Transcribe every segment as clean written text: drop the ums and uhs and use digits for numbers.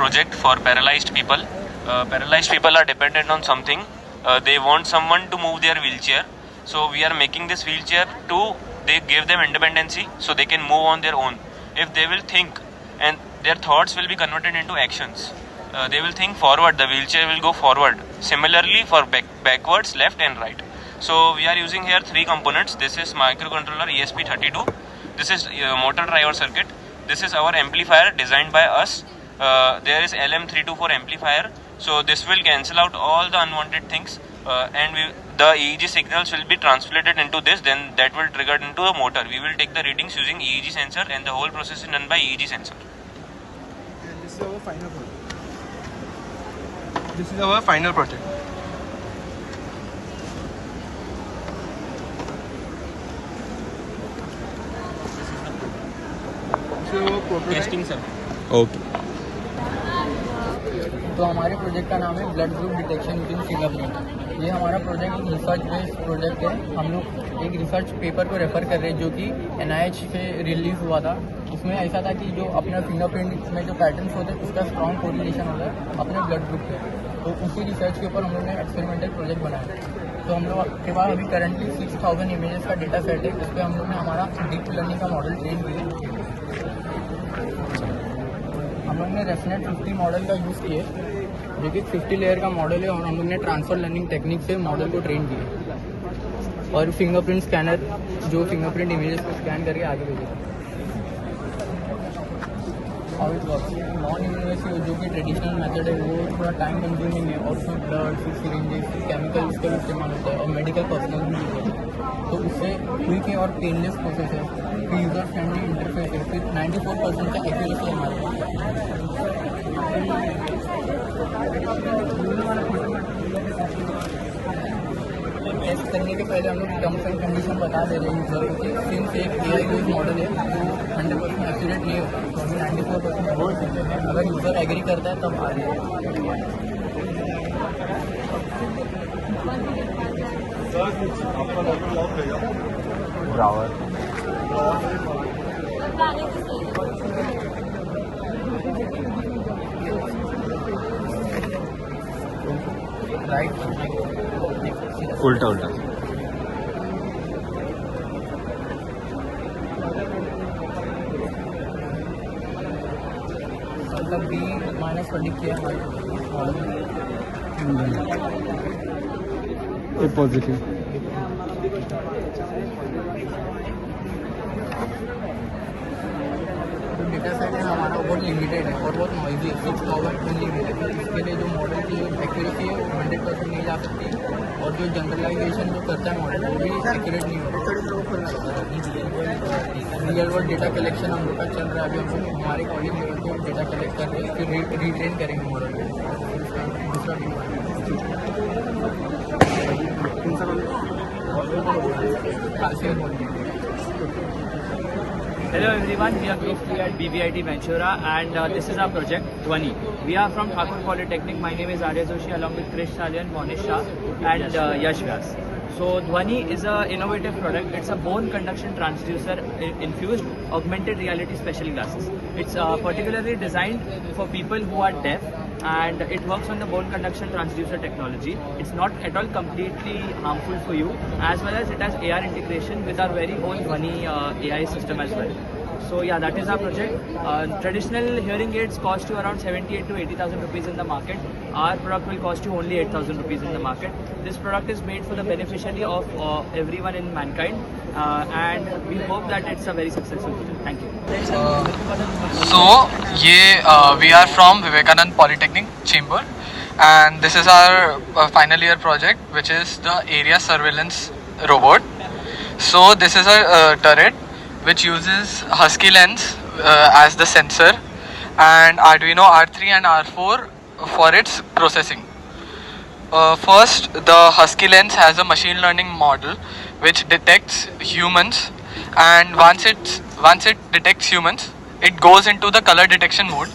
project for paralyzed people. Paralyzed people are dependent on something. They want someone to move their wheelchair. So we are making this wheelchair to they give them independency so they can move on their own. If they will think and their thoughts will be converted into actions. They will think forward, the wheelchair will go forward. Similarly for backwards, left and right. So we are using here three components. This is microcontroller ESP32. This is motor driver circuit. This is our amplifier designed by us. There is LM324 amplifier. So this will cancel out all the unwanted things and the EEG signals will be translated into this, then that will trigger into the motor. We will take the readings using EEG sensor and the whole process is done by EEG sensor. And this is our final project. This is our final project. Testing sir okay. तो हमारे project का नाम है blood group detection using fingerprint. ये हमारा project एक research based project है। हम लोग एक रिसर्च पेपर को रेफर कर रहे हैं जो कि NIH से रिलीज हुआ था। उसमें ऐसा था कि जो अपना फिंगरप्रिंट में जो पैटर्न्स होते हैं उसका स्ट्रॉन्ग कोरिलेशन होता है अपने ब्लड ग्रुप पे। तो उसी रिसर्च के ऊपर हम लोग ने एक्सपेरिमेंटल प्रोजेक्ट बनाया। तो हम लोग के पास अभी करंटली 6000 इमेजेस का डेटा सेट है। इस पर हम लोग ने हमारा डीप लर्निंग का मॉडल ट्रेन किया। हम लोग ने रेफनेट 50 मॉडल का यूज़ किए जो कि 50 लेयर का मॉडल है और हम लोग ने ट्रांसफर लर्निंग टेक्निक से मॉडल को ट्रेन किया और फिंगरप्रिंट स्कैनर जो फिंगरप्रिंट इमेजेस को स्कैन करके आगे भेजेगा। How it works, non invasive जो कि ट्रेडिशनल मेथड है वो थोड़ा टाइम कंज्यूमिंग है और उसमें ब्लड फिर सिरिंजेस केमिकल उसका भी इस्तेमाल होता है और मेडिकल पर्सनल भी यूज होता है। तो उससे क्विक है और पेनलेस प्रोसेस है, फिर यूज़र फ्रेंडली इंटरफेस है, फिर 94% का एक्यूरेसी हमारे पास। टेस्ट करने के पहले हम लोग टर्म्स एंड कंडीशन बता दे रहे हैं यूज़र को कि सिंस एक AI बेस्ड मॉडल है जो 100% एक्यूरेट नहीं होता, तो हमें 94% बोल सकते हैं। अगर यूज़र एग्री करता है तब आ रही है। राइट उल्टा उल्टा मतलब B- प्रेडिक्ट किया ए पॉजिटिव। डेटा सेट है हमारा बहुत लिमिटेड है और बहुत नॉइजी है। 6000 ओनली मिलेगा। इसके लिए जो मॉडल की एक्यूरेसी है वो 100% नहीं जा सकती और जो जनरलाइजेशन जो करता है मॉडल वो भी एक्यूरेट नहीं होता। रियल वर्ल्ड डेटा कलेक्शन हम लोग का चल रहा है। अभी हम लोग हमारे कॉलेज लेवल पे डेटा कलेक्ट कर रहे हैं, फिर रीट्रेन करेंगे मॉडल को। दूसरा Hello everyone, we are based at BVIT Ventura and this is our project Dhwani. We are from Thakur Polytechnic. My name is Arya Joshi along with Krish Salian, Monish Shah and Yash Vyas. So Dhwani is an innovative product. It's a bone conduction transducer infused augmented reality special glasses. It's particularly designed for people who are deaf and it works on the bone conduction transducer technology. It's not at all completely harmful for you, as well as it has AR integration with our very own Dhwani AI system as well. So yeah, that is our project. Traditional hearing aids cost you around 78 to 80,000 rupees in the market. Our product will cost you only 8,000 rupees in the market. This product is made for the beneficiary of everyone in mankind and we hope that it's a very successful project. Thank you. So we are from Vivekanand Polytechnic Chamber and this is our final year project which is the area surveillance robot. So this is a turret which uses Husky lens as the sensor and Arduino R3 and R4 for its processing. First, the Husky lens has a machine learning model which detects humans and once it detects humans, it goes into the color detection mode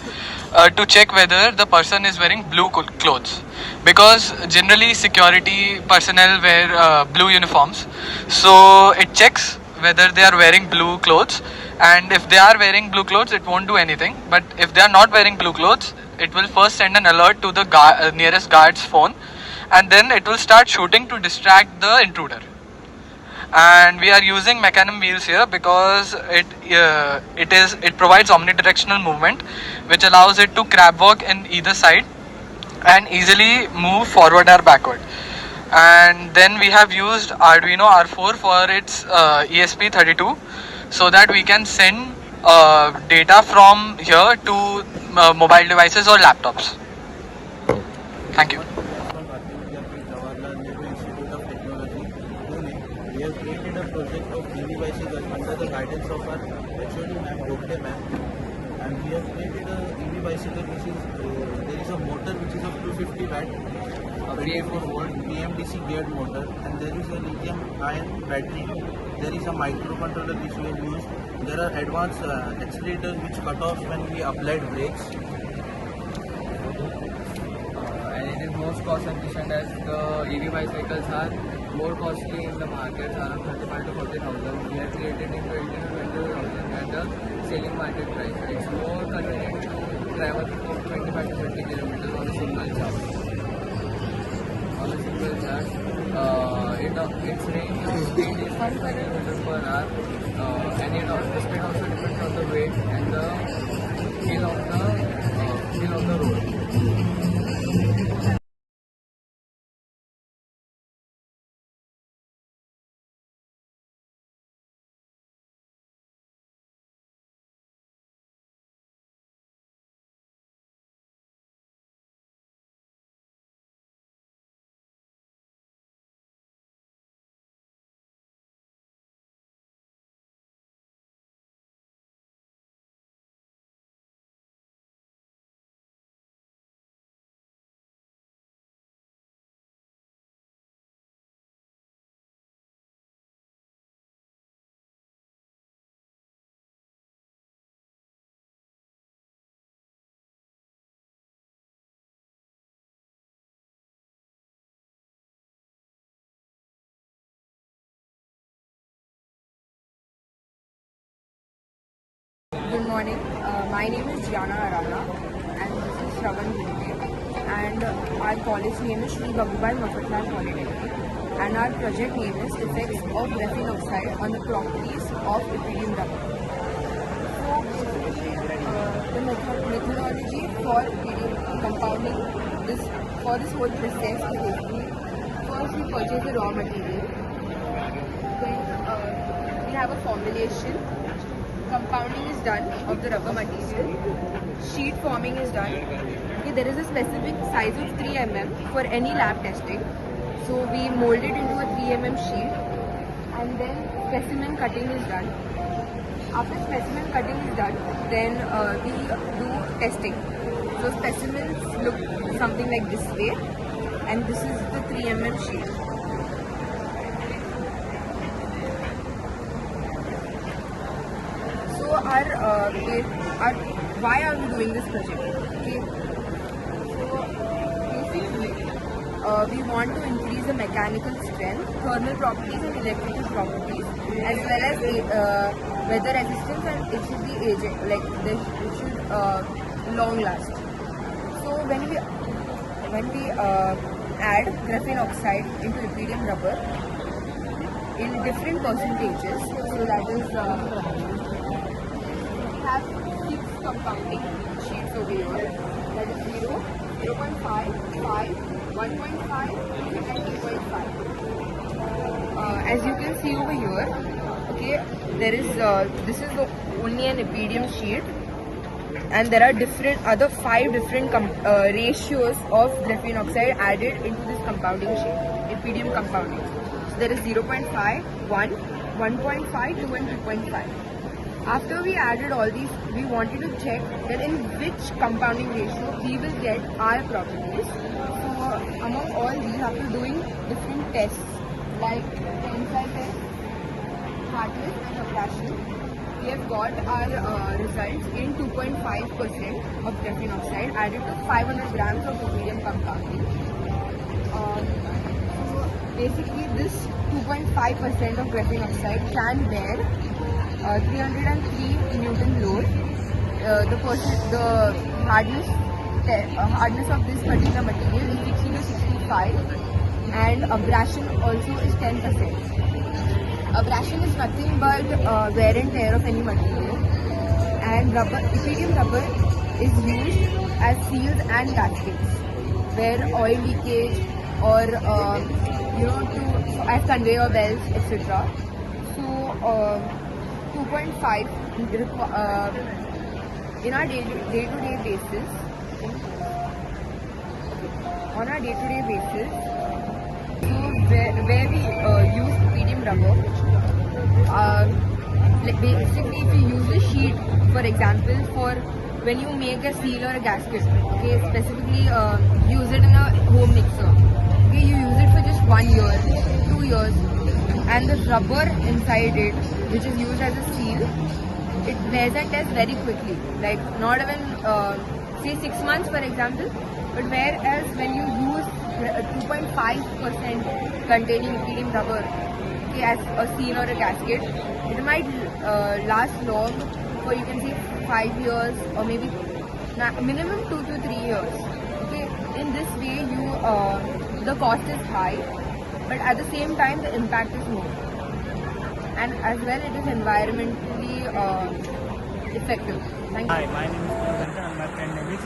to check whether the person is wearing blue clothes, because generally security personnel wear blue uniforms. So it checks whether they are wearing blue clothes And if they are wearing blue clothes, it won't do anything. But if they are not wearing blue clothes, it will first send an alert to the nearest guard's phone, and then it will start shooting to distract the intruder. And we are using mechanism wheels here because it provides omnidirectional movement, which allows it to crab walk in either side and easily move forward or backward. And then we have used Arduino R4 for its ESP32, so that we can send data from here to mobile devices or laptops. Thank you. Jawaharlal Nehru Institute of Technology, Pune. We have created a project of EV bicycles under the guidance of our HOD ma'am, Gopte ma'am. And we have created a EV bicycle which is, there is a motor which is of 250 watt, a 24 volt BMDC geared motor, and there is a lithium ion battery. There is a microcontroller which we have used. There are advanced accelerators which cut off when we applied brakes. And it is most cost efficient as the EV bicycles are more costly in the market, around 35 to 40,000. We have created it to 18 to 20,000 at the selling market price. It's more convenient to travel from 25 to 30 kilometers on a single charge. Its range of speed is 5 kilometers per hour, and the speed also depends on the weight and the feel of the road. Good morning. My name is Gianna Arana and this is Shravan Gilde, and our college name is Shri Babubai Mafatlal Polytechnic, and our project name is Effects of Graphene Oxide on the Properties of Epidemium Rubber. So the methodology for compounding this whole process is basically, first we purchase the raw material, then we have a formulation. Compounding is done of the rubber material. Sheet forming is done. Okay, there is a specific size of 3 mm for any lab testing. So we mold it into a 3 mm sheet, and then specimen cutting is done. After specimen cutting is done, then we do testing. So specimens look something like this way, and this is the 3 mm sheet. So why are we doing this project? Okay. So basically, we want to increase the mechanical strength, thermal properties and electrical properties, as well as weather resistance, and it should be aging, like it should long last. So when we add graphene oxide into epidemium rubber in different percentages, so that is have 6 compounding sheets over here, that is 0, 0.5, 5, 1.5 and 2.5. As you can see over here, okay, there is this is only an epidemium sheet, and there are other 5 different ratios of graphene oxide added into this compounding sheet, epidemium compounding. So there is 0.5, 1, 1.5, 2 and 2.5. After we added all these, we wanted to check that in which compounding ratio we will get our properties. So among all these, after doing different tests like tensile test, hardness and abrasion, we have got our results in 2.5% of graphene oxide added to 500 grams of epidemium compounding. So basically this 2.5% of graphene oxide can bear 303 Newton load. The hardness of this particular material is 60 to 65, and abrasion also is 10%. Abrasion is nothing but wear and tear of any material, and EPDM rubber is used as seals and gaskets, where oil leakage or as conveyor belts, etc. So 2.5 in our day-to-day basis. On our day-to-day basis, so where we use EPDM rubber, basically if you use a sheet, for example, for when you make a seal or a gasket, okay, specifically use it in a home mixer, okay, you use it for just 1 year, 2 years, and the rubber inside it, which is used as a seal, it wears and tears very quickly, like not even say 6 months, for example. But whereas when you use 2.5% containing EPDM rubber, okay, as a seal or a gasket, it might last long for, you can say, 5 years or maybe minimum 2 to 3 years. Okay, in this way the cost is high, but at the same time the impact is more, and as well it is environmentally effective. Thank you. Hi, my name is Purvendra and my friend name is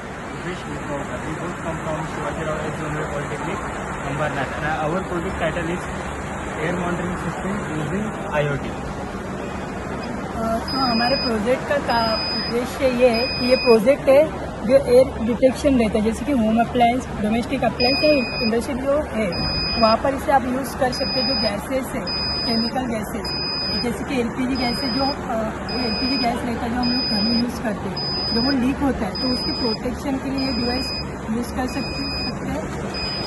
Vish Viprovkar. We both come from Shivajirao Junior Polytechnic, Ambernath, and our project title is Air Monitoring System using IoT. तो हमारे project का उद्देश्य ये है कि ये project है जो एयर डिटेक्शन रहता है, जैसे कि होम अप्लायंस, डोमेस्टिक अप्लायंस या इंडस्ट्री जो है वहाँ पर इसे आप यूज़ कर सकते हैं। जो गैसेस है, केमिकल गैसेस, जैसे कि एलपीजी गैस है, जो एलपीजी गैस रहता है जो हम लोग घर में यूज़ करते हैं, जब वो लीक होता है तो उसकी प्रोटेक्शन के लिए ये डिवाइस यूज़ कर सकते हैं।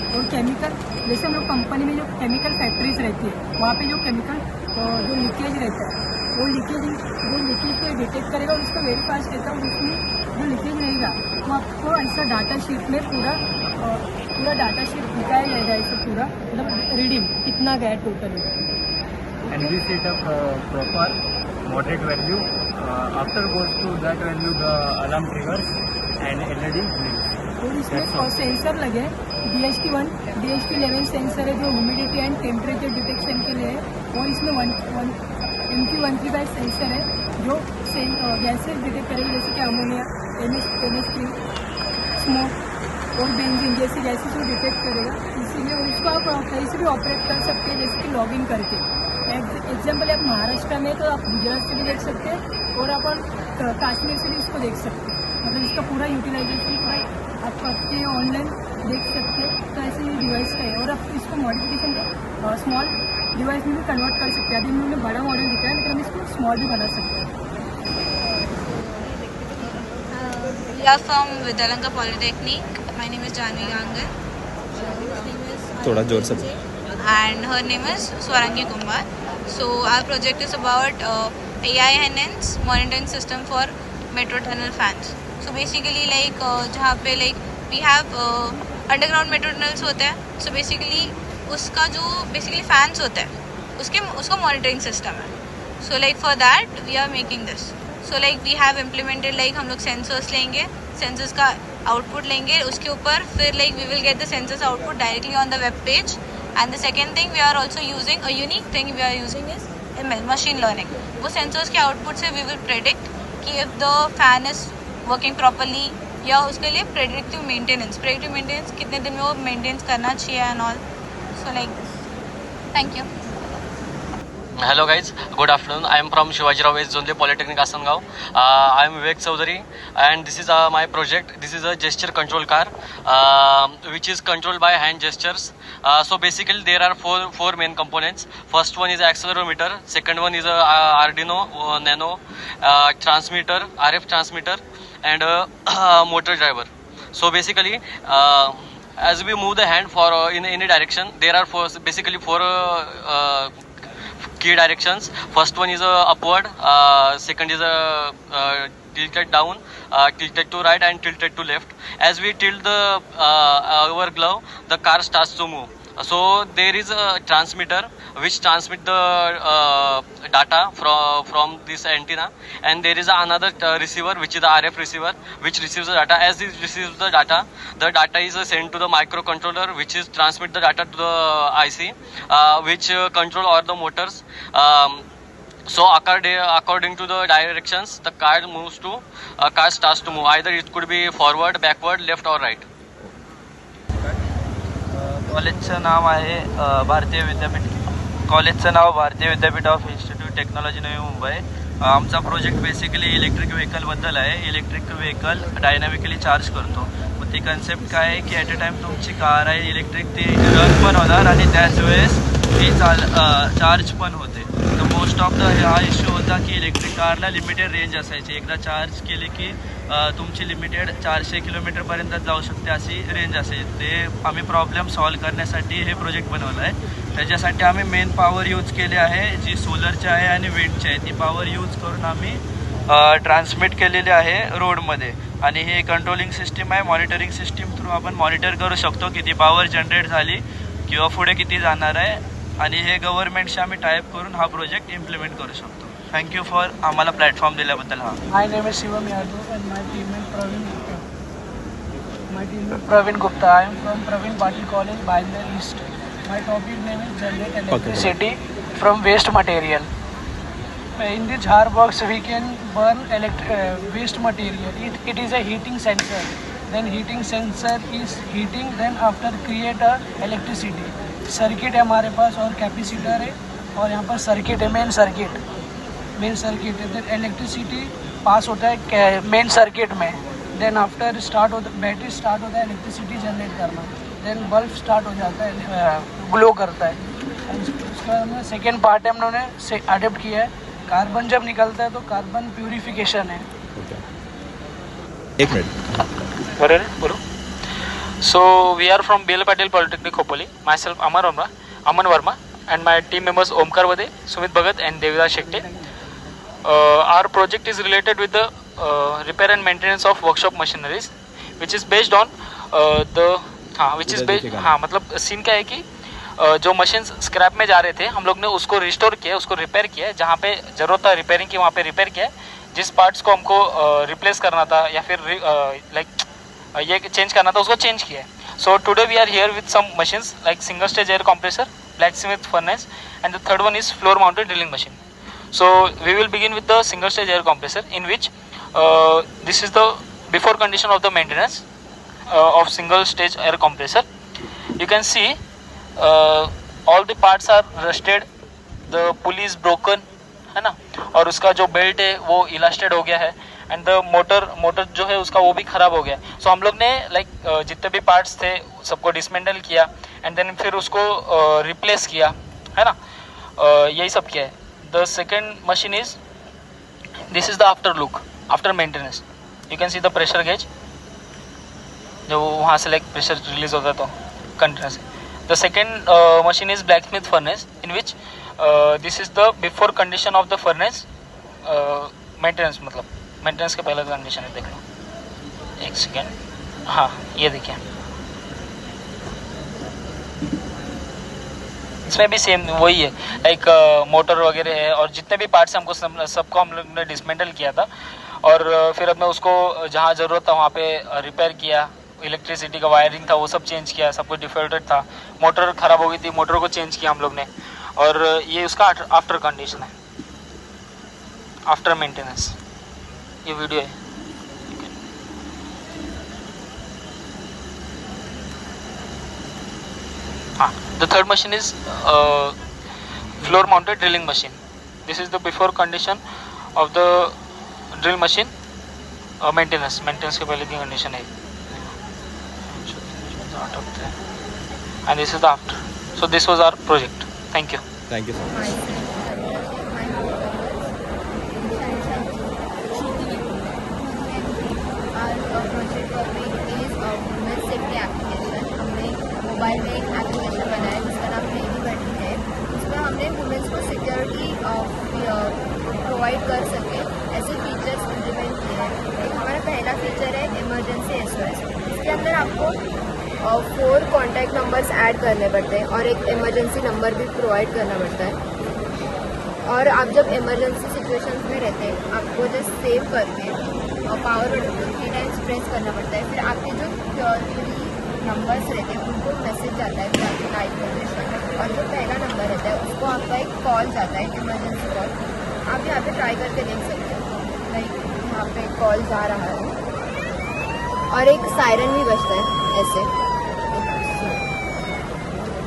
और केमिकल, जैसे हम लोग कंपनी में जो केमिकल फैक्ट्रीज रहती है वहाँ पे जो केमिकल जो लीकेज रहता है वो लीकेज को डिटेक्ट करेगा और उसका वेरी फास्ट रहता है, और उसमें जो लीकेज रहेगा वो आपको ऐसा डाटा शीट में पूरा डाटा शीट दिखाया जाएगा, ऐसे पूरा मतलब रीडिंग कितना गया totally. And we set up proper moderate value. After goes to that value, the alarm triggers and LED blinks. और इसमें सेंसर लगे, DHT1, DHT11 सेंसर है जो ह्यूमिडिटी एंड टेम्परेचर डिटेक्शन के लिए है, और इसमें MQ135 सेंसर है जो गैसेज डिटेक्ट करेगा, जैसे कि अमोनिया, NH3, स्मोक और बेंजीन जैसी गैसेज को डिटेक्ट करेगा। इसीलिए और इसको आप कहीं से भी ऑपरेट कर सकते हैं, जैसे कि लॉगिन करके। एग्जाम्पल आप महाराष्ट्र में तो आप गुजरात से भी देख सकते हैं और आप कश्मीर से भी इसको देख सकते हैं, मतलब इसका पूरा यूटिलाइजेशन पूरा आप करके ऑनलाइन देख सकते हैं। तो ऐसे ये डिवाइस का है, और आप इसको मॉडिफिकेशन स्मॉल डिवाइस में भी कन्वर्ट कर सकते हैं। अभी उन्होंने बड़ा मॉडल दिखाया, लेकिन हम इसको स्मॉल भी बना सकते हैं। We are from Vidyalanka Polytechnic. My name is Janvi Gangar. थोड़ा जोर से। And her name is Swarangi Kumar. So our project is about AI enhanced monitoring system for metro tunnel fans. So basically like जहाँ पे like we have underground metro tunnels होते हैं. So basically उसका जो basically fans होता है उसका monitoring system है. So like for that we are making this. So like we have implemented like हम लोग sensors लेंगे, sensors का output लेंगे, उसके ऊपर फिर like we will get the sensors output directly on the web page. And the second thing we are also using a unique thing we are using is ML, machine learning. वो sensors के output से we will predict कि if the fan is working properly या उसके लिए predictive maintenance कितने दिन में वो maintain करना चाहिए and all. So like this. Thank you. Hello guys, good afternoon. I am from Shivajirao Zonle Polytechnic Asangaon. I am Vivek Chaudhary and this is my project. This is a gesture control car which is controlled by hand gestures. So basically there are four main components. First one is accelerometer, second one is a Arduino Nano transmitter, RF transmitter, and motor driver. So basically as we move the hand for in any direction, there are basically four key directions. First one is upward, second is tilted down, tilted to right, and tilted to left. As we tilt the our glove, the car starts to move. So there is a transmitter which transmit the data from this antenna, and there is another receiver which is the RF receiver which receives the data. As it receives the data is sent to the microcontroller which is transmit the data to the IC which control all the motors. So according to the directions, the car starts to move. Either it could be forward, backward, left or right. कॉलेजचं नाव आहे भारतीय विद्यापीठ of institute technology Navi Mumbai. आमचा project basically electric व्हेकलबद्दल आहे. Electric vehicle dynamically charge करतो. मग ती concept काय आहे की ॲट अ टाईम तुमची कार आहे इलेक्ट्रिक, ती रन पण होणार आणि त्याच वेळेस ती चार्ज पण होते. तर मोस्ट ऑफ द हा इश्यू होता की इलेक्ट्रिक कारला लिमिटेड रेंज असायची. एकदा चार्ज केली की तुमची लिमिटेड 400 किलोमीटरपर्यंत जाऊ शकते अशी रेंज असेल. ते आम्ही प्रॉब्लेम सॉल्व करण्यासाठी हे प्रोजेक्ट बनवलं आहे. त्याच्यासाठी आम्ही मेन पॉवर यूज केले आहे जी सोलरची आहे आणि विंडची आहे. ती पॉवर यूज करून आम्ही ट्रान्समिट केलेली आहे रोडमध्ये. आणि हे कंट्रोलिंग सिस्टीम आहे. मॉनिटरिंग सिस्टीम थ्रू आपण मॉनिटर करू शकतो किती पॉवर जनरेट झाली किंवा पुढे किती जाणार आहे. आणि हे गव्हर्नमेंटशी आम्ही टाईप करून हा प्रोजेक्ट इम्प्लिमेंट करू शकतो. थँक्यू फॉर आम्हाला प्लॅटफॉर्म दिल्याबद्दल. My name is Shivam Yadav and my teammate Praveen Gupta. I am from Praveen Patil College, Bhayandar East. My topic name is generate electricity from waste material. In the jar box we can burn waste material. It is a heating sensor. Then heating sensor is heating, then after create a electricity. Circuit है हमारे पास और capacitor है और यहाँ पर circuit है, main circuit है. Then electricity pass होता है मेन सर्किट में. देन आफ्टर स्टार्ट होता है बैटरी स्टार्ट होता है इलेक्ट्रिसिटी जनरेट करना. देन बल्ब स्टार्ट हो जाता है, ग्लो करता है. उसके बाद हमने सेकेंड पार्ट है हमने अडेप्ट किया है. कार्बन जब निकलता है तो कार्बन प्यूरिफिकेशन है. एक मिनट बोलो. So we are from B.L. Patil Polytechnic Khopoli. Myself Aman Verma and my team members Omkar Vade, Sumit Bhagat and Devidas Shekte. Our project is related with the repair and maintenance of workshop machineries, which is based on मतलब scene क्या है कि जो machines scrap में जा रहे थे हम लोग ने उसको रिस्टोर किया, उसको रिपेयर किया. जहाँ पे ज़रूरत था रिपेयरिंग की वहाँ पे रिपेयर किया. जिस पार्ट्स को हमको रिप्लेस करना था या फिर ये चेंज करना था उसको चेंज किया है. So today we are here with some machines like single stage air compressor, blacksmith furnace and the third one is floor mounted drilling machine. So we will begin with the single stage air compressor in which this is the before condition of the maintenance of single stage air compressor. You can see all the parts are rusted, the pulley is broken है ना, और उसका जो belt है वो इलास्टेड हो गया है. एंड द मोटर जो है उसका वो भी ख़राब हो गया. सो हम लोग ने जितने भी पार्ट्स थे सबको डिसमेंटल किया एंड देन फिर उसको रिप्लेस किया है ना. यही सब किया है. The second machine is this is the after look after maintenance. You can see the pressure gauge, जो वहाँ से प्रेशर रिलीज होता है तो continuous. The second machine is blacksmith furnace in which this is the before condition of the furnace maintenance, मतलब maintenance के पहले condition है. देख लो एक सेकेंड. हाँ ये देखिए, इसमें भी सेम वही है. मोटर वगैरह है और जितने भी पार्ट्स हमको सबको हम लोग ने डिसमेंटल किया था. और फिर हमने उसको जहाँ ज़रूरत था वहाँ पे रिपेयर किया. इलेक्ट्रिसिटी का वायरिंग था वो सब चेंज किया. सब कुछ डिफॉल्टेड था. मोटर ख़राब हो गई थी, मोटर को चेंज किया हम लोग ने. और ये उसका आफ्टर कंडीशन है, आफ्टर मेंटेनेंस. ये वीडियो है. हाँ, the third machine is floor mounted drilling machine. This is the before condition of the drill machine. Maintenance के पहले की कंडीशन है. And this is the after. So this was our project. Thank you. Thank you so much. Mobile में एक application बनाया है जिसका नाम लेडी बटन है. उसमें हमने वुमेंस को सिक्योरिटी प्रोवाइड कर सके ऐसे फीचर्स इम्प्लीमेंट किए हैं. हमारा पहला फीचर है इमरजेंसी SOS. इसके अंदर आपको 4 कॉन्टैक्ट नंबर्स ऐड करने पड़ते हैं और एक इमरजेंसी नंबर भी प्रोवाइड करना पड़ता है। और आप जब इमरजेंसी सिचुएशंस में रहते हैं आपको जस्ट सेव करके और पावर बटन को 3 टाइम्स प्रेस करना पड़ता है। फिर आपके जो 3 नंबर्स रहते हैं उनको मैसेज जाता है फिर आपके लाइव लोकेशन में, और जो पहला नंबर रहता है उसको आपका एक कॉल जाता है, इमरजेंसी कॉल। आप यहाँ पे ट्राई करके देख सकते हो, लाइक यहाँ पे कॉल जा रहा है और एक सायरन भी बजता है ऐसे।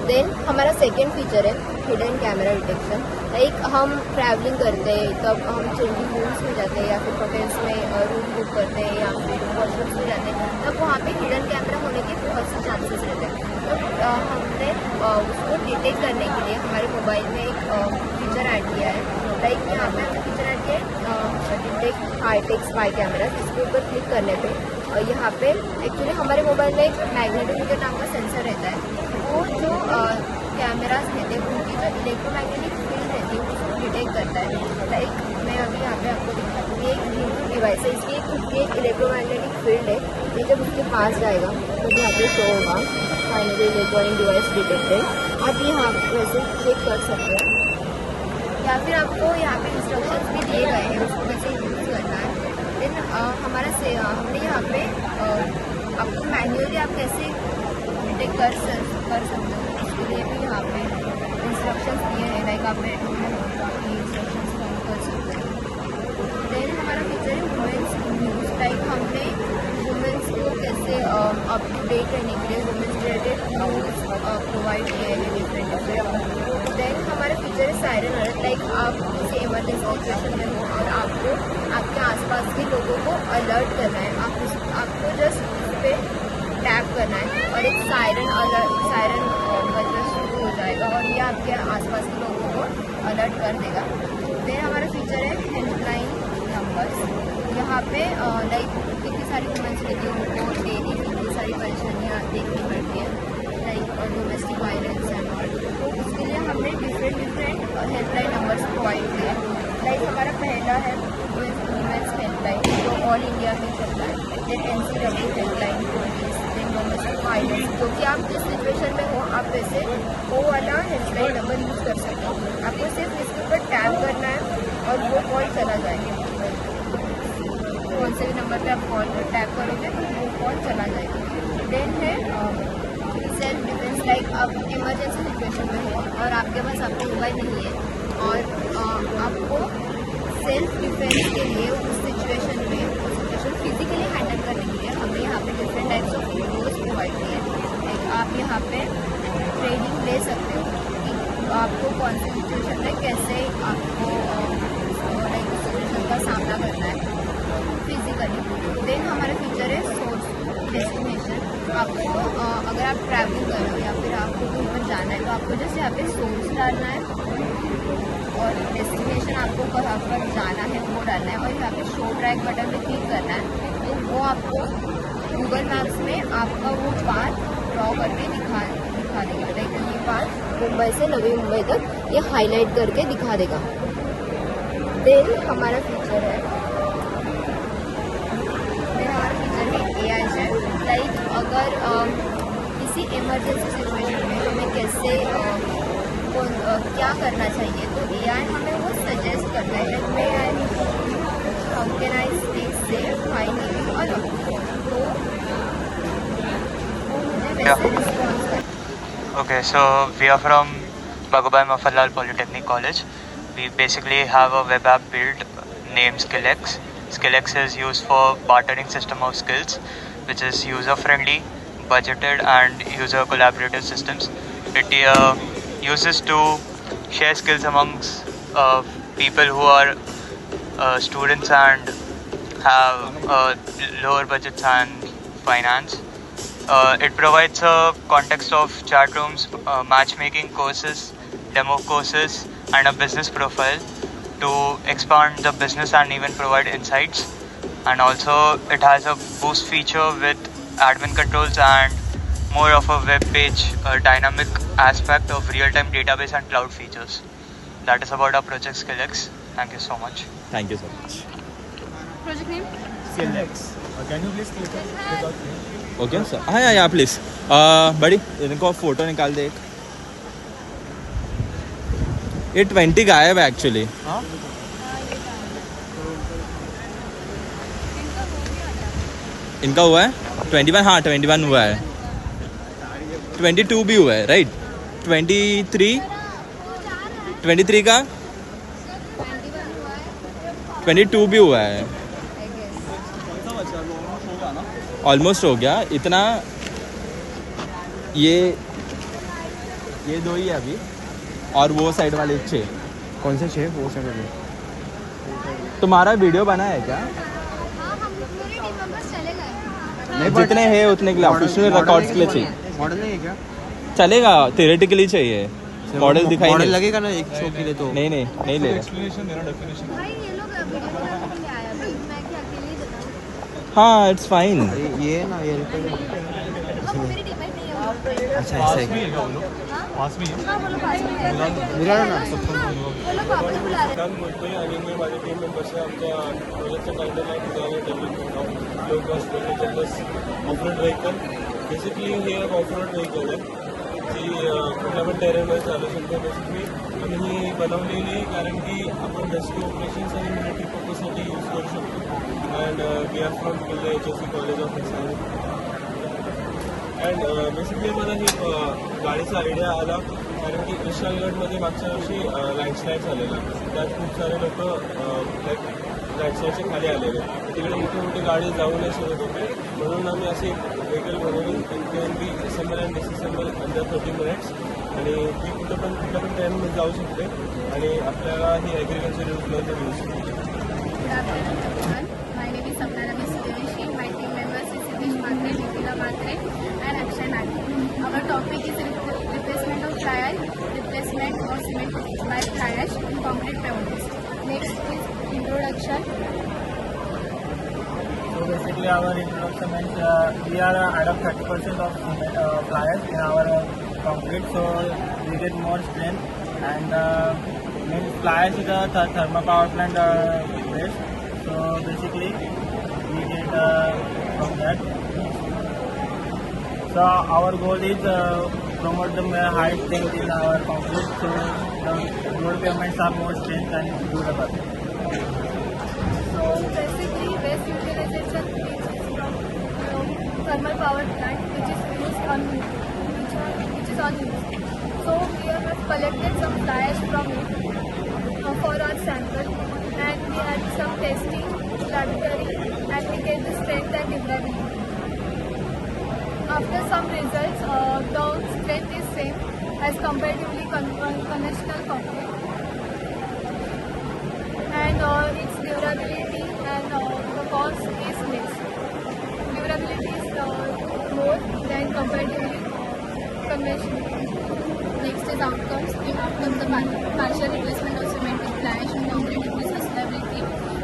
देन हमारा सेकेंड फीचर है हिडन कैमरा डिटेक्शन। लाइक हम ट्रैवलिंग करते हैं तब हम चेंजिंग रूम्स में जाते हैं या फिर होटल्स में रूम बुक करते हैं या फिर वॉशरूम्स में जाते हैं, तब वहाँ पे हिडन कैमरा होने के बहुत से चांसेस रहते हैं। तो हमने उसको डिटेक्ट करने के लिए हमारे मोबाइल में एक फीचर ऐड किया है। लाइक यहाँ पे हमने फीचर ऐड किया है डिटेक्ट हाईटेक स्पाई कैमरा, जिसके ऊपर क्लिक करने पर और यहाँ पे एक्चुअली हमारे मोबाइल में एक मैग्नेटोमीटर नाम का सेंसर रहता है। वो जो कैमरास रहते हैं उनकी जो इलेक्ट्रोमैग्नेटिक फील्ड रहती है उसको डिटेक्ट करता है। लाइक मैं अभी यहाँ पे आपको दिखाती हूँ, ये एक ब्लूटूथ डिवाइस है, इसकी एक इलेक्ट्रोमैग्नेटिक फील्ड है। ये जब उसके पास जाएगा तो यहाँ पे शो होगा फाइनली इलेक्ट्रॉनिक डिवाइस डिटेक्टेड। आप यहाँ वैसे चेक कर सकते हैं या फिर आपको यहाँ पे इंस्ट्रक्शंस भी दिए गए हैं उसको कैसे यूज़ करना है। देन हमारा से हमने यहाँ पे आपको मैन्युअली आप कैसे डिटेक्ट कर सकते हो उसके लिए भी यहाँ पे इंस्ट्रक्शंस दिए हैं। लाइक आप बेडरूम में हो तो आप ये इंस्ट्रक्शंस फॉलो कर सकते हैं। देन हमारा फीचर है वुमेंस न्यूज़। लाइक हमने वुमेंस को कैसे अप टू डेट रहने के लिए वुमेंस रिलेटेड न्यूज़ प्रोवाइड किए हैं डिफरेंट। देन हमारा फीचर है सायरन अलर्ट। लाइक आप किसी इमरजेंसी सिचुएशन में हो और आपको आपके आसपास के लोगों को अलर्ट करना है, आपको जस्ट उस पर टैप करना है और एक सायरन बजना शुरू हो जाएगा और ये आपके आसपास के लोगों को अलर्ट कर देगा। फिर हमारा फीचर है हेल्पलाइन नंबर्स। यहाँ पे लाइक कितनी सारी वुमेंस रहती है उनको डेली कितनी सारी परेशानियाँ देखनी पड़ती है, like domestic violence and all. तो उसके लिए हमने डिफरेंट हेल्पलाइन नंबर्स प्रोवाइड किए हैं। लाइक हमारा पहला है वुमेंस हेल्पलाइन जो ऑल इंडिया में चलता है। Then NCW helpline police, then domestic violence, जो कि आप जिस सिचुएशन में हो आप वैसे वो वाला हेल्पलाइन नंबर यूज़ कर सकते हो। आपको सिर्फ इसके ऊपर टैप करना है और वो कॉल चला जाएगा। कौन से भी नंबर पे आप कॉल टैप करोगे तो वो कॉल चला जाएगा। देन है सेल्फ डिफेंस। लाइक आप इमरजेंसी सिचुएशन में हो और आपके पास आपका मोबाइल नहीं है और आपको सेल्फ डिफेंस के लिए उस सिचुएशन में वो सिचुएशन फिजिकली हैंडल करने के लिए हमने यहाँ पे different types of videos provide किए हैं। आप यहाँ पे ट्रेनिंग ले सकते हो कि आपको कौन सी सिचुएशन में कैसे आपको लाइक उस सिचुएशन का सामना करना है फिजिकली। देन हमारा फीचर है सोर्स डेस्टिनेशन। आपको अगर आप ट्रैवलिंग कर रहे हो या फिर आपको कहीं पर जाना है तो आपको जैसे यहाँ पे सोर्स डालना है और डेस्टिनेशन आपको कहाँ पर जाना है वो डालना है और यहाँ पे शो ट्रैक बटन पे क्लिक करना है तो वो आपको गूगल मैप्स में आपका वो पाथ ड्रॉ करके दिखा देगा। लाइक ये पाथ मुंबई से नवी मुंबई तक ये हाईलाइट करके दिखा देगा। देन हमारा फीचर है AI है। लाइक अगर किसी इमरजेंसी सिचुएशन में हमें कैसे क्या करना चाहिए तो AI हमें वो सजेस्ट करता है। Like may I how can I stay safe by living alone, तो वो मुझे वैसे रिस्पॉन्स करता है। Okay, so we are from Bhagubhai Mafalal Polytechnic College. We basically have a web app built named Skillex. Skillex is used for bartering system of skills, which is user friendly, budgeted and user collaborative systems. It uses to share skills amongst people who are students and have lower budgets and finance. It provides a context of chat rooms, matchmaking courses, demo courses and a business profile to expand the business and even provide insights. And also it has a boost feature with admin controls and more of a web page dynamic aspect of real-time database and cloud features. That is about our project Skillex. Thank you so much. Thank you so much. Project name? Skillex. Can you please click out here? Okay sir, हाँ यहाँ please बड़ी इनको photo निकाल दे एक. ये 20 गायब है actually. इनका हुआ है 21. हाँ 21 हुआ है. 22 भी हुआ है राइट. 23 का 22 भी हुआ है. ऑलमोस्ट हो गया इतना. ये 2 ही है अभी और वो साइड वाले 6. कौन से 6? वो साइड वाले. तुम्हारा वीडियो बना है क्या? नहीं, जितने हैं उतने के लिए ऑफिशियल रिकॉर्ड्स के लिए चाहिए. मॉडल नहीं है क्या? चलेगा, थियोरेटिकली चाहिए. मॉडल दिखाई मॉडल नहीं लगेगा ना एक शो के लिए तो. नहीं ले रहा. हाँ इट्स फाइन. ये ना ये अच्छा ऐसा है. पास में मिला ना काम बोलतोय आणि मी माझ्या टीम मेंबर्सला आमच्या प्रोजेक्टचं title low cost plus off road vehicle. Basically हे एक ऑफ-रोड व्हेकल आहे जी कुठल्या पण टेरेनवर चालू शकते. बेसिकली आम्ही ही बनवलेली आहे कारण की आपण रेस्क्यू ऑपरेशन्स आणि मिलिटरी पर्पजसाठी यूज करू शकतो. And we are from HSC college of science. And basically मला ही गाडीचा आयडिया आला कारण की विशालगडमध्ये मागच्या वर्षी लँडस्लाईड झालेला. त्यात खूप सारे लोक लँडस्लाईडच्या खाली आलेले. तिकडे मोठी गाडी जाऊ नाही शकत होते म्हणून आम्ही असे एक व्हेकल बनवली. Can be assemble and disassemble under 30 minutes आणि ती कुठल्या पण टाईममध्ये जाऊ शकते आणि आपल्याला ही ॲग्रिकल्चर यूजमध्ये यूज शकतो. My name is Sapna Ramesh Sudeshi. My team members is Siddesh Matre, Nikila Matre and Akshay Matre. Our topic is replacement of fly ash, replacement of cement by fly ash in concrete pavements. Next is introduction. So basically our introduction means we are adopt 30% of fly ash in our concrete, so we get more strength. And means fly ash is a thermal power plant waste. So basically we get from that. So our goal is promote the high strength in our concrete, so the road pavements are more strength and durable. So basically waste utilization is from thermal power plant which is used on which is on use. So we have collected some fly ash from it for our sample and we had some testing laboratory and we get the strength and durability. After some results, the strength is same as comparatively conventional concrete, and its durability and the cost is less. Durability is more than comparatively conventional. Next is outcomes. In outcomes, the partial replacement of cement with fly ash and concrete increase sustainability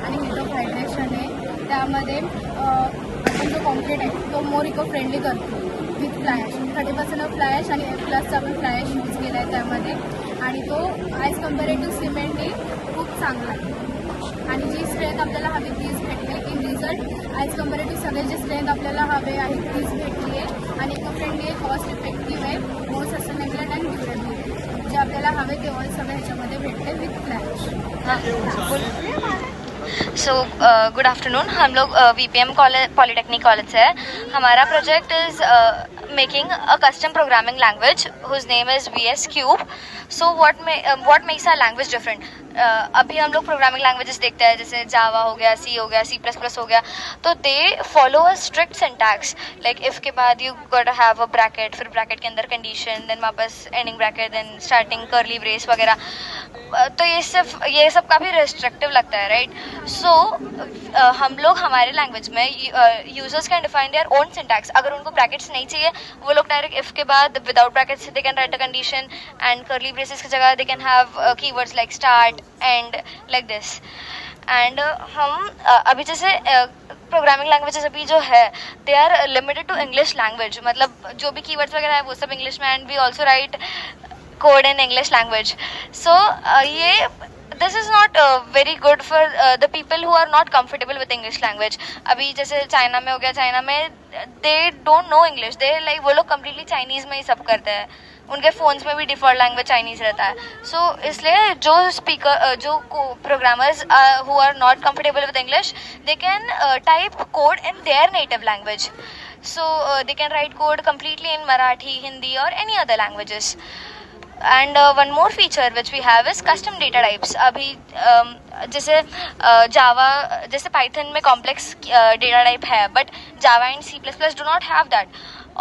आणि heat of hydration आहे. त्यामध्ये आपण जो concrete आहे तो मोर eco friendly करतो with fly ash. 30% of fly ash आणि F+ आपण फ्लाय ॲश यूज केला आहे त्यामध्ये आणि तो ॲज कम्पेरेटिव्ह सिमेंटने खूप चांगला आहे आणि जी स्ट्रेंथ आपल्याला हवी तीच भेटली. इन रिझल्ट ॲज कम्पेरेटिव्ह सगळे जे स्ट्रेंथ आपल्याला हवे आहेत तीच भेटली आहे आणि इको फ्रेंडली आहे, कॉस्ट इफेक्टिव्ह आहे, मोर सस्टेनेबल अँड ड्युरेबल. जे आपल्याला हवे ते ऑल सगळं ह्याच्यामध्ये भेटते with fly ash. So good afternoon. हम लोग VPM कॉलेज पॉलीटेक्निक कॉलेज से है. हमारा project is making a custom programming language whose name is VS Cube. So what makes our language different. अभी हम लोग प्रोग्रामिंग लैंग्वेजेस देखते हैं जैसे जावा हो गया, C हो गया, C++ हो गया, तो they follow a strict syntax. Like if के बाद you got have a bracket, फिर ब्रैकेट के अंदर कंडीशन, देन वापस ending bracket, then starting curly brace वगैरह. तो ये सब काफ़ी रेस्ट्रिक्टिव लगता है राइट. सो हम लोग हमारे लैंग्वेज में users can define their own syntax. अगर उनको ब्रैकेट्स नहीं चाहिए वो लोग डायरेक्ट इफ़ के बाद without brackets they can write a condition and curly braces की जगह they can have keywords like start end like this. And हम अभी जैसे प्रोग्रामिंग लैंग्वेजेस अभी जो है they are limited to English language. मतलब जो भी कीवर्ड्स वगैरह है वो सब इंग्लिश में, and we also write code in English language. So ये this is not very good for the people who are not comfortable with English language. अभी जैसे चाइना में हो गया, चाइना में they don't know English, they like वो लोग completely Chinese में ही सब करते हैं, उनके फ़ोन्स में भी डिफ़ॉल्ट लैंग्वेज चाइनीज़ रहता है. सो इसलिए जो स्पीकर जो programmers who are not comfortable with English, they can type code in their native language. So they can write code completely in Marathi, Hindi or any other languages. And one more feature which we have is custom data types. अभी जैसे जावा जैसे Python में complex data type है, but Java and C++ do not have that.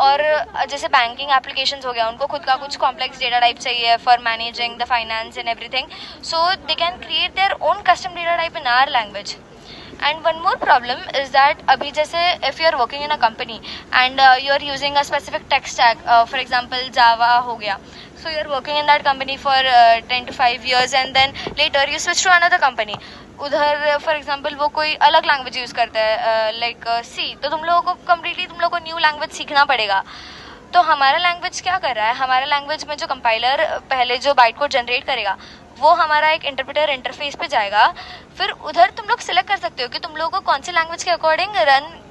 और जैसे banking applications हो गया, उनको खुद का कुछ कॉम्प्लेक्स डेटा टाइप चाहिए for managing the finance and everything. So they can create their own custom data type in our language. And one more problem is that अभी जैसे if you are working in a company and you are using a specific tech stack, for example Java हो गया, so you are working in that company for 10 to 5 years and then later you switch to another company. उधर for example वो कोई अलग language use करता है like C, तो तुम लोगों को कम्प्लीटली तुम लोगों को न्यू लैंग्वेज सीखना पड़ेगा. तो हमारा लैंग्वेज क्या कर रहा है, हमारा लैंग्वेज में जो कंपाइलर पहले जो बाइट कोड जनरेट करेगा, वो हमारा एक इंटरप्रेटर इंटरफेस पे जाएगा. फिर उधर तुम लोग सिलेक्ट कर सकते हो कि तुम लोगों को कौन सी लैंग्वेज के अकॉर्डिंग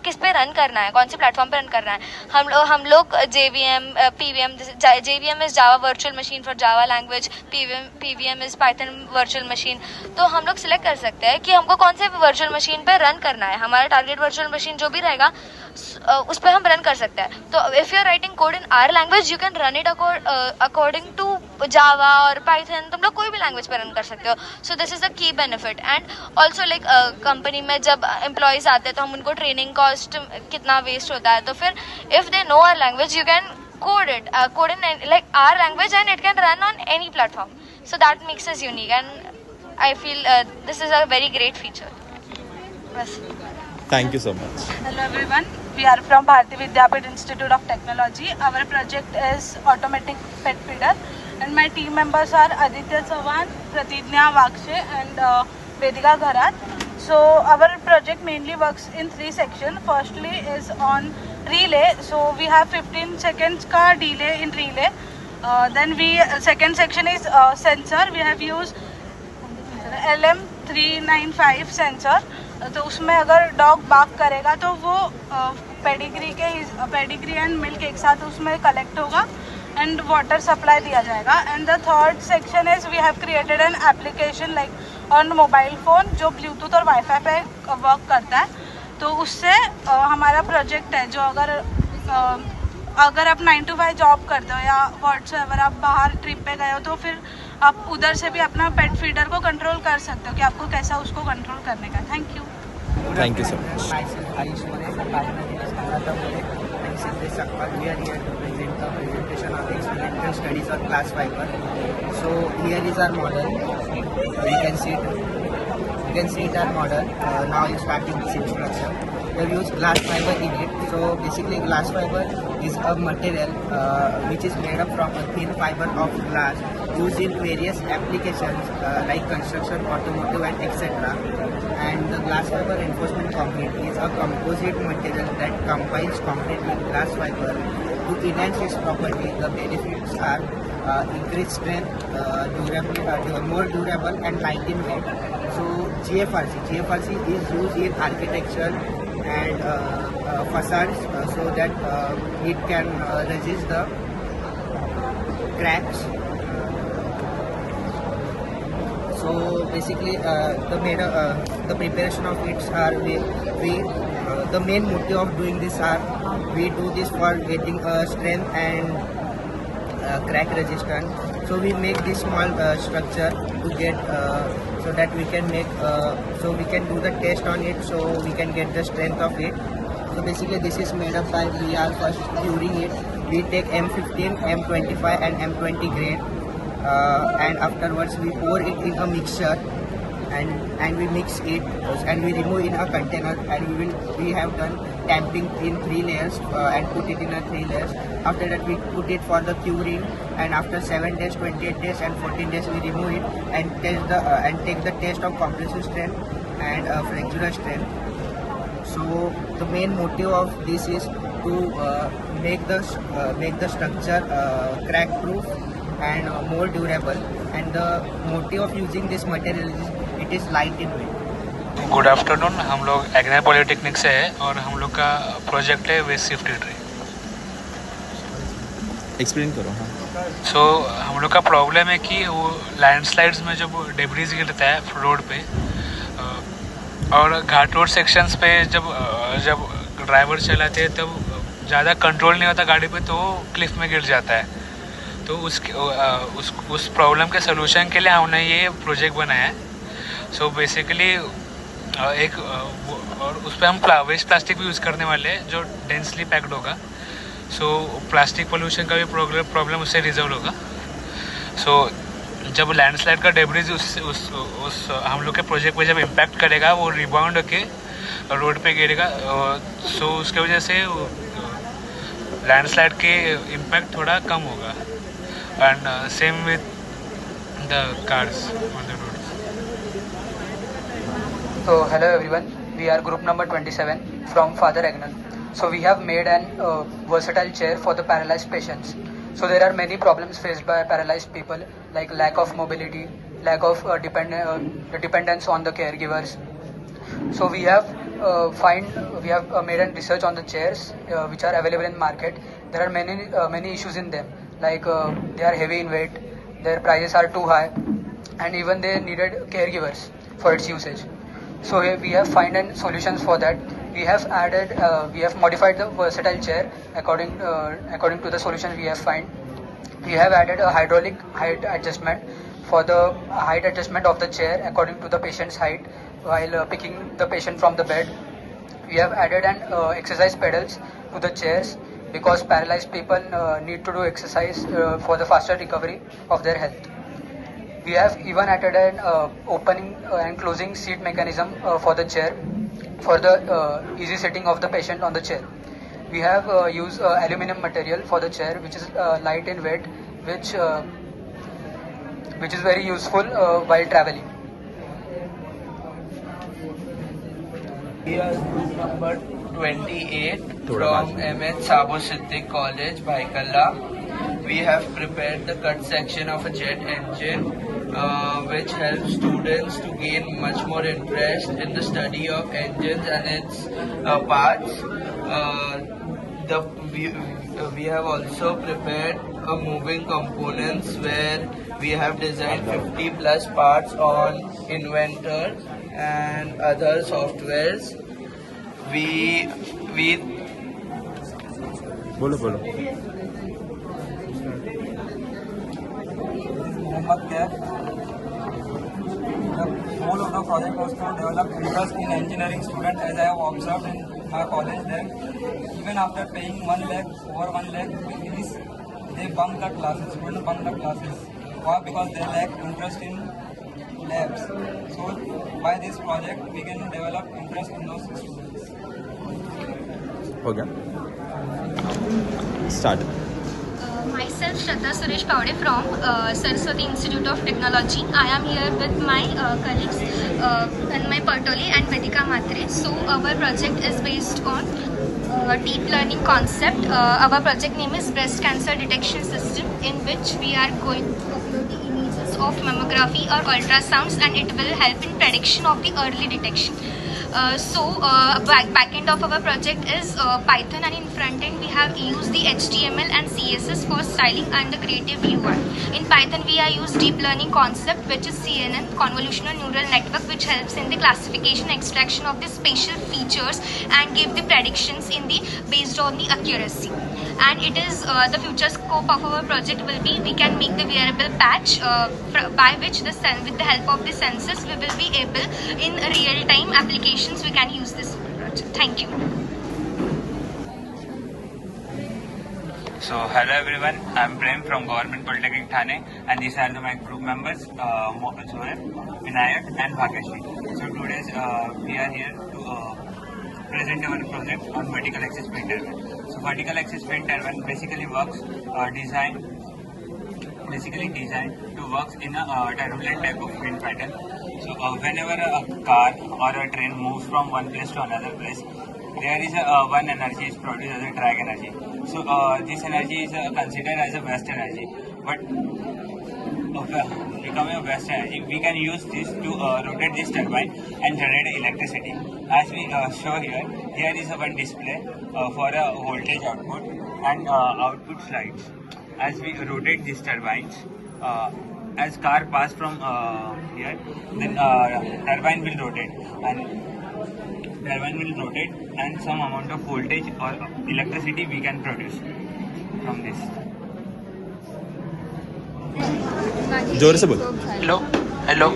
किस पे रन करना है, कौन से प्लेटफॉर्म पे रन करना है. हम लोग JVM, PVM, JVM is Java virtual machine for Java language, PVM is Python virtual machine. तो हम लोग सिलेक्ट कर सकते हैं कि हमको कौन से वर्चुअल मशीन पे रन करना है. हमारा टारगेट वर्चुअल मशीन जो भी रहेगा उस पर हम रन कर सकते हैं. तो if you are writing code in our language, you can run it according to Java और पाइथन. तुम लोग कोई भी लैंग्वेज पर रन कर सकते हो. So this is the key benefit. And also like company में जब एम्प्लॉयज़ आते हैं तो हम उनको ट्रेनिंग कॉस्ट कितना वेस्ट होता है. तो फिर if they know our language, you can code in like our language and it can run on any platform. So that makes us unique and I feel this is a very great feature. Bas. Thank you so much. Hello everyone, we are from Bharati Vidyapeeth Institute of Technology. Our project is automatic pet feeder and my team members are Aditya Chavan, Pratidnya Vakshe and Vedika Gharat. So our project mainly works in 3 sections. Firstly is on relay, so we have 15 seconds ka delay in relay. Then second section is sensor. We have used LM395 sensor. तो उसमें अगर dog bark करेगा तो वो pedigree and milk एक साथ उसमें collect होगा एंड वाटर सप्लाई दिया जाएगा. And the third section is we have created an application like on mobile phone जो ब्लूटूथ और वाईफाई पे वर्क करता है. तो उससे हमारा प्रोजेक्ट है जो अगर आप 9 to 5 जॉब करते हो या व्हाट्सएवर आप बाहर ट्रिप पे गए हो तो फिर आप उधर से भी अपना पेट फीडर को कंट्रोल कर सकते हो कि आपको कैसा उसको कंट्रोल करने का. Thank you. Thank you so much. Ayush Mane, we are here to present a presentation on experimental studies on glass fiber. So here is our model. You can see our model. Now it's starting this introduction. We have used glass fiber in it. So basically glass fiber is a material which is made up from a thin fiber of glass used in various applications like construction, automotive and etc. And the glass fiber reinforcement concrete is a composite material that combines concrete with glass fiber to enhance its property. The benefits are increased strength, durability, more durable and light in weight. So GFRC is used in architecture and facades so that it can resist the cracks. So basically the preparation of it are the main motive of doing this are we do this for getting strength and crack resistance. So we make this small structure to get so that we can make so we can do the test on it so we can get the strength of it. So basically this is made up by we are first curing it. We take M15, M25 and M20 grade and afterwards we pour it in a mixture and we mix it and we remove in a container and we have done tamping in 3 layers and put it in a 3 layers. After that we put it for the curing and after 7 days, 28 days and 14 days we remove it and test the and take the test of compressive strength and flexural strength. So the main motive of this is to make the structure crack proof and more durable and the motive of using this material is it is light in weight. Good afternoon, हम लोग Agnel polytechnic से है और हम लोग का project है waste shift tree. Explain करो. हाँ. सो हम लोग का प्रॉब्लम है कि वो लैंडस्लाइड्स में जब डेब्रीज गिरता है रोड पे और घाट रोड सेक्शंस पे जब ड्राइवर चलाते हैं तब ज़्यादा कंट्रोल नहीं होता गाड़ी पे तो क्लिफ में गिर जाता है. तो उस प्रॉब्लम के सोल्यूशन के लिए हमने ये प्रोजेक्ट बनाया है. सो बेसिकली और उस पर हम वेस्ट प्लास्टिक भी यूज़ करने वाले हैं जो डेंसली पैक्ड होगा. सो प्लास्टिक पोल्यूशन का भी प्रॉब्लम उससे रिजॉल्व होगा. सो जब लैंडस्लाइड का डेब्रिज उस हम लोग के प्रोजेक्ट पे जब इम्पैक्ट करेगा वो रिबाउंड होके रोड पे गिरेगा. सो उसके वजह से लैंडस्लाइड के इम्पैक्ट थोड़ा कम होगा. And same with the cars on the road. So hello everyone, we are group number 27 from Father Agnel. So we have made an versatile chair for the paralyzed patients. So there are many problems faced by paralyzed people like lack of mobility, lack of dependence on the caregivers. So we have made a research on the chairs which are available in market. There are many issues in them like they are heavy in weight, their prices are too high, and even they needed caregivers for its usage. So we have found solutions for that. We have modified the versatile chair according to the solutions we have found. We have added a hydraulic height adjustment for the height adjustment of the chair according to the patient's height while picking the patient from the bed. We have added an exercise pedals to the chairs because paralyzed people need to do exercise for the faster recovery of their health. We have even added an opening and closing seat mechanism for the chair for the easy sitting of the patient on the chair. We have used aluminum material for the chair which is light in weight which is very useful while traveling. We are group number 28 from M.H. Sabo Siddiq College, Bhaikalla. We have prepared the cut section of a jet engine which helps students to gain much more interest in the study of engines and its parts. We have also prepared a moving components where we have designed 50 plus parts on Inventor and other softwares. बोलो. The goal of the project was to develop interest in engineering students as I have observed in my college that even after paying over 1 lakh fees, they bunk the classes. Students bunk the classes. Why? Because they lack interest in labs. So by this project we can develop interest in those students. Okay. Start. Myself Shraddha Suresh Paude from Saraswati Institute of Technology. I am here with my colleagues Tanmay Patoli and Vedika Matre. So our project is based on deep learning concept. Our project name is Breast Cancer Detection System, in which we are going to upload the images of mammography or ultrasounds, and it will help in prediction of the early detection. Back end of our project is Python, and in front end we have used the HTML and CSS for styling and the creative UI. In Python we are used deep learning concept, which is CNN, convolutional neural network, which helps in the classification, extraction of the spatial features and give the predictions based on the accuracy. And it is the future scope of our project will be we can make the wearable patch by which with the help of the sensors we will be able in real time applications we can use this project. Thank you. So hello everyone, I am Prem from Government Polytechnic Thane, and these are my group members Zohaib, Vinayak and Bhagyashri. So today we are here to present our project on vertical axis wind turbine. So vertical axis wind turbine basically designed to work in a turbulent type of wind pattern. So whenever a car or a train moves from one place to another place, there is one energy is produced as a drag energy. So this energy is considered as a waste energy. But best energy, we can use this to rotate this turbine and generate electricity. As we show here is a one display for a voltage output and output slides. As we rotate these turbines, as car pass from here, then turbine will rotate and some amount of voltage or electricity we can produce from this. जोर से बोल. Hello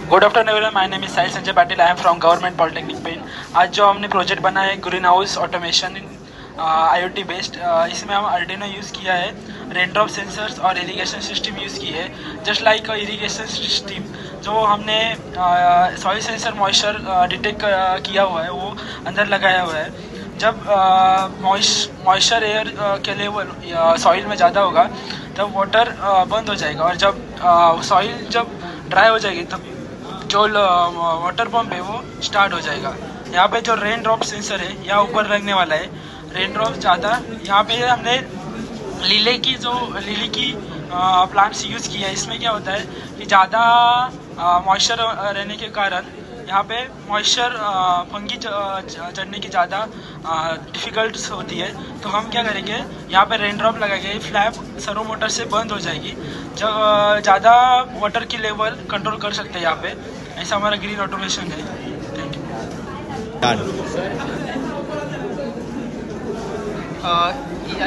good afternoon everyone, my name is Sahil Sanjay Patil, I am from government polytechnic Pen. आज जो हमने project बनाया है greenhouse automation IoT based, इसमें हम अर्डिनो यूज़ किया है, रेन ड्रॉप सेंसर्स और इरिगेशन सिस्टम यूज़ की है. जस्ट लाइक इरिगेशन सिस्टम जो हमने सॉइल सेंसर मॉइस्चर डिटेक्ट किया हुआ है वो अंदर लगाया हुआ है. जब मॉइस्चर एयर के लेवल सॉइल में ज़्यादा होगा तब वाटर बंद हो जाएगा, और जब सॉइल जब ड्राई हो जाएगी तब जो वाटर पंप है वो स्टार्ट हो जाएगा. यहाँ पे जो रेन ड्रॉप सेंसर है यहाँ ऊपर लगने वाला है. रेन ड्रॉप ज़्यादा यहाँ पे हमने लीली की प्लांट्स यूज़ किया है. इसमें क्या होता है कि ज़्यादा मॉइस्चर रहने के कारण यहाँ पे मॉइस्चर फंगी चढ़ने की ज़्यादा डिफ़िकल्ट होती है. तो हम क्या करेंगे, यहाँ पे रेन ड्रॉप लगाएंगे, फ्लैप सर्वो मोटर से बंद हो जाएगी, जब ज़्यादा वाटर की लेवल कंट्रोल कर सकते हैं यहाँ पे. ऐसा हमारा ग्रीन ऑटोमेशन है. Thank you.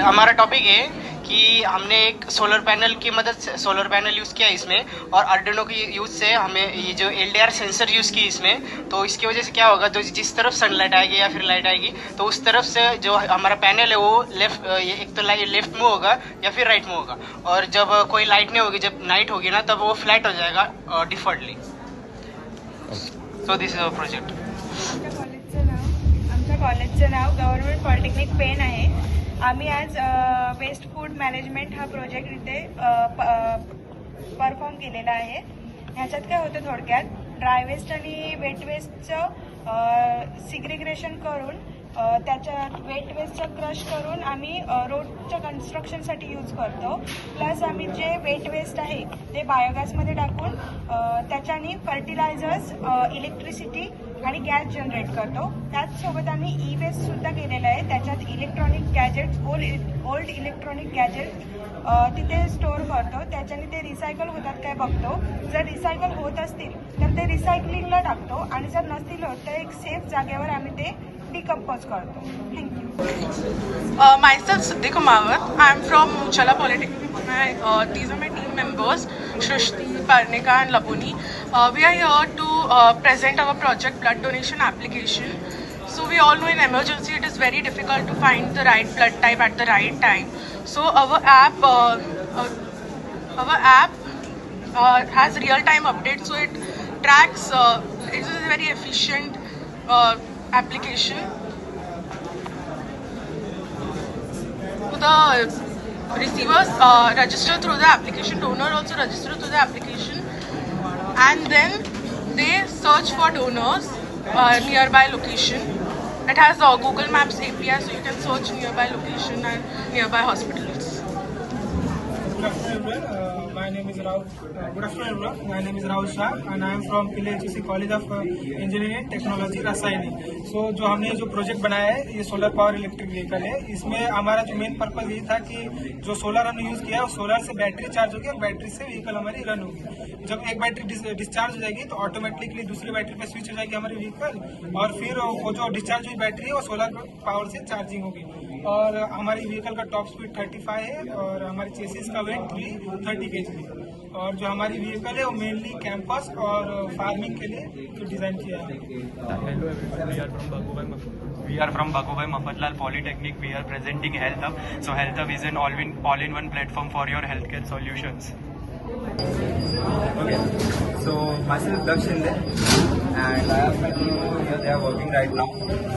हमारा टॉपिक है कि हमने एक सोलर पैनल की मदद से सोलर पैनल यूज़ किया इसमें, और अर्डिनो की यूज़ से हमें ये जो LDR सेंसर यूज़ की इसमें. तो इसकी वजह से क्या होगा, तो जिस तरफ सनलाइट आएगी या फिर लाइट आएगी तो उस तरफ से जो हमारा पैनल है वो एक तो लेफ्ट में होगा या फिर राइट में होगा, और जब कोई लाइट नहीं होगी, जब नाइट होगी ना, तब वो फ्लैट हो जाएगा defaultly. So this is our project. आमच्या कॉलेजचं नाव गव्हर्नमेंट पॉलिटेक्निक पेन आहे. आम्ही आज वेस्ट फूड मॅनेजमेंट हा प्रोजेक्ट इथे परफॉर्म केलेला आहे. ह्याच्यात काय होतं, थोडक्यात ड्राय वेस्ट आणि वेट वेस्टचं सिग्रिग्रेशन करून त्याच्या वेट वेस्टचं क्रश करून आम्ही रोडच्या कन्स्ट्रक्शनसाठी यूज करतो. प्लस आम्ही जे वेट वेस्ट आहे ते बायोगॅसमध्ये टाकून त्याच्याने फर्टिलायझर्स, इलेक्ट्रिसिटी आणि गॅस जनरेट करतो. त्याचसोबत आम्ही ई वेस्टसुद्धा केलेलं आहे. त्याच्यात electronic gadgets, old electronic gadget तिथे स्टोअर करतो. त्याच्याने ते रिसायकल होतात काय बघतो. जर रिसायकल होत असतील तर ते रिसायकलिंगला टाकतो, आणि जर नसतील होत तर एक सेफ जागेवर आम्ही ते डिकम्पोज करतो. Thank you. Myself Siddhi Kumawat. I am from Chala Polytechnic. These are my team members, Shrishti, Parnika and Labuni. We are here to present our project blood donation application. So we all know in emergency it is very difficult to find the right blood type at the right time. So our app has real-time updates, so it tracks. It is a very efficient application. So the receivers register through the application, donor also register through the application, and then they search for donors nearby location. It has the Google Maps API, so you can search nearby location and nearby hospitals. My name is Rahul. Good afternoon, everyone. My name is Rahul Shah and I am from PLHC College of Engineering and Technology, Rasayani. So जो हमने जो project बनाया है ये solar power electric vehicle है. इसमें हमारा जो मेन पर्पज ये था कि जो सोलर हमने यूज किया है सोलर से बैटरी चार्ज होगी और बैटरी से व्हीकल हमारी रन होगी. जब एक बैटरी डिस्चार्ज हो जाएगी तो ऑटोमेटिकली दूसरी बैटरी पे स्विच हो जाएगी हमारी व्हीकल, और फिर वो जो डिस्चार्ज हुई बैटरी है वो सोलर पावर से चार्जिंग होगी. और हमारी व्हीकल का टॉप स्पीड 35 है और हमारी चेसिस का वेट 30 kg. और जो हमारी व्हीकल है वो मेनली कैंपस और फार्मिंग के लिए डिजाइन किया है. Hello everyone, we are from Bagubai Mafatlal Polytechnic. We are presenting Health Hub. So Health Hub is an all-in-one platform for your healthcare solutions. Okay, so myself Daksh Shinde and I have my team over here. They are working right now.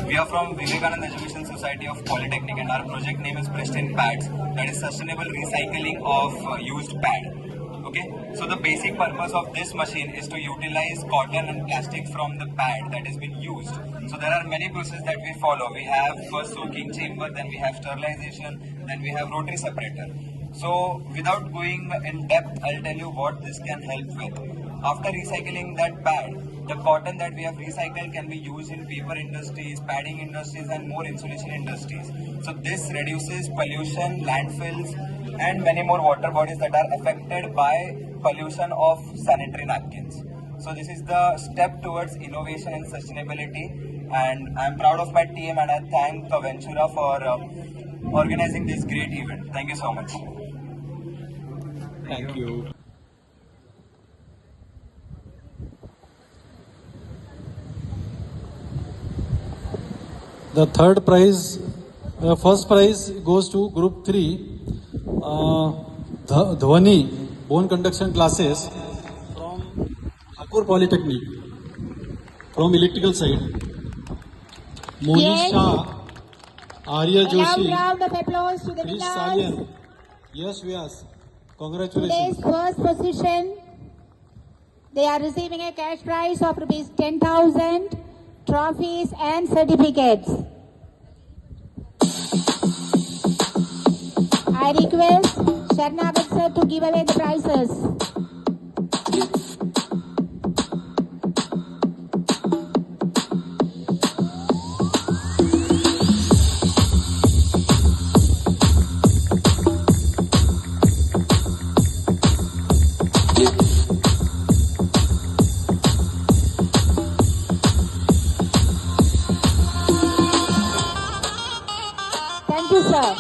We are from Vivekananda Education Society of Polytechnic and our project name is Preston Pads, that is sustainable recycling of used pad. Okay, so the basic purpose of this machine is to utilize cotton and plastic from the pad that has been used. So there are many processes that we follow. We have first soaking chamber, then we have sterilization, then we have rotary separator. So without going in depth, I'll tell you what this can help with. After recycling that pad, the cotton that we have recycled can be used in paper industries, padding industries and more insulation industries. So this reduces pollution, landfills and many more water bodies that are affected by pollution of sanitary napkins. So this is the step towards innovation and sustainability, and I'm proud of my team and I thank Ventura for organizing this great event. Thank you so much. Thank you. The third prize, first prize goes to Group 3, Dhwani, Bone Conduction Classes from Thakur Polytechnic, from electrical side. Monish Yes. Shah, Arya A loud Joshi, round of applause to the Krish winners. Salian, Yash Vyas. Congratulations. Today's first position, they are receiving a cash prize of rupees 10,000, trophies and certificates. I request Sharnagat sir to give away the prizes. Thank you, sir.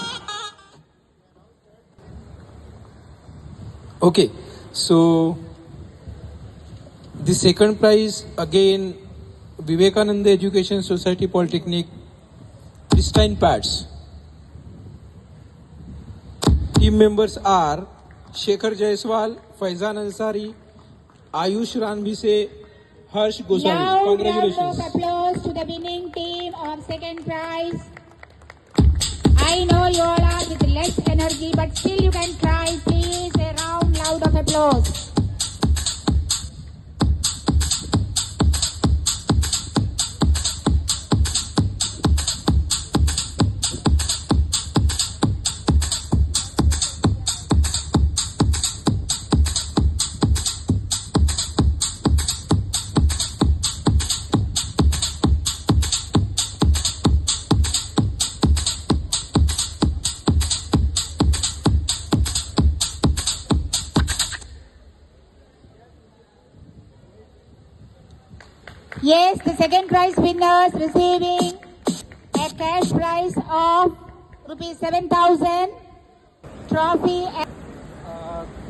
Okay, so the second prize again, Vivekananda Education Society Polytechnic, pristine pads. Team members are Shekhar Jaiswal, Faizan Ansari, Ayush Ranbise, Harsh Goswami. Loud round of Congratulations. applause to the winning team of second prize. I know you all are with less energy, but still you can try. Please, a round loud of applause. Yes, the second prize winners receiving a cash prize of rupees 7,000, trophy and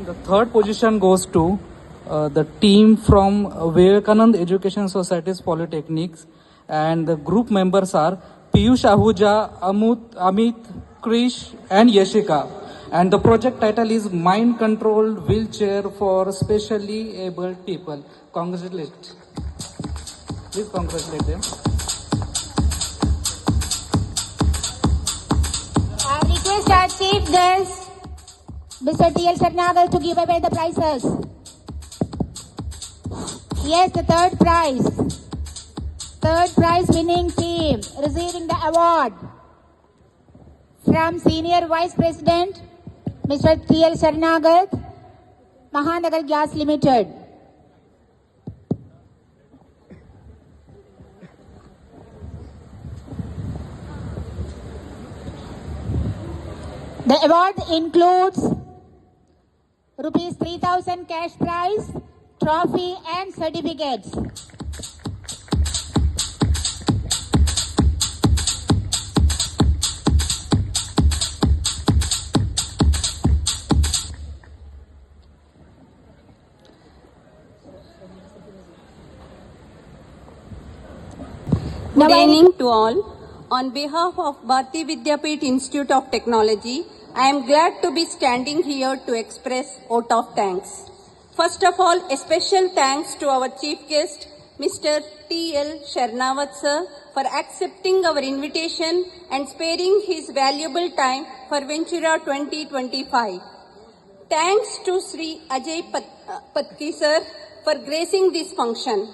The third position goes to the team from Vivekananda Education Society's Polytechnics, and the group members are Piyush Ahuja, Amit, Krish and Yashika. And the project title is Mind Controlled Wheelchair for Specially Abled People. Congratulations. Please congratulate them. I request our chief guest, Mr. T.L. Sharnagal, to give away the prizes. Yes, the third prize. Third prize winning team receiving the award from Senior Vice President, Mr. T.L. Sharnagal, Mahanagar Gas Limited. The award includes rupees 3,000 cash prize, trophy and certificates. Good evening to all. On behalf of Bharati Vidyapeeth Institute of Technology, I am glad to be standing here to express vote of thanks. First of all, a special thanks to our chief guest, Mr. T.L. Sharnagat sir, for accepting our invitation and sparing his valuable time for Ventura 2025. Thanks to Sri Ajay Patki sir for gracing this function.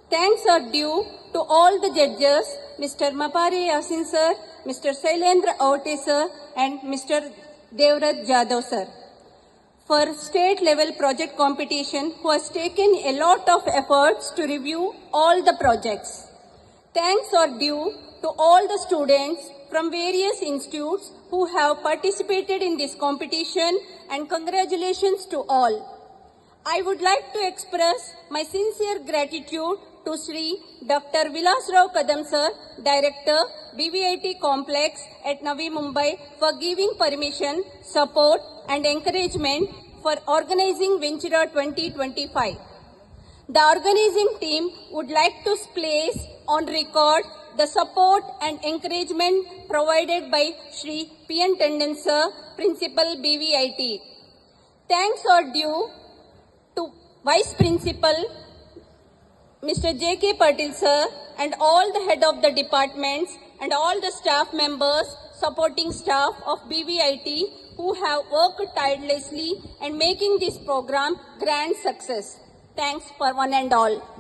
Thanks are due to all the judges, Mr. Mapare Yasin sir, Mr. Sailendra Aute sir, and Mr. Devrat Jadhav sir. For state level project competition, who has taken a lot of efforts to review all the projects. Thanks are due to all the students from various institutes who have participated in this competition, and congratulations to all. I would like to express my sincere gratitude to Sri Dr. Vilas Rao Kadam sir, Director, BVIT Complex at Navi Mumbai, for giving permission, support and encouragement for organizing Ventura 2025. The organizing team would like to place on record the support and encouragement provided by Shri P.N. Tandon sir, Principal BVIT. Thanks are due to Vice Principal Mr. J.K. Patil sir and all the head of the departments and all the staff members, supporting staff of BVIT who have worked tirelessly and making this program grand success. Thanks for one and all.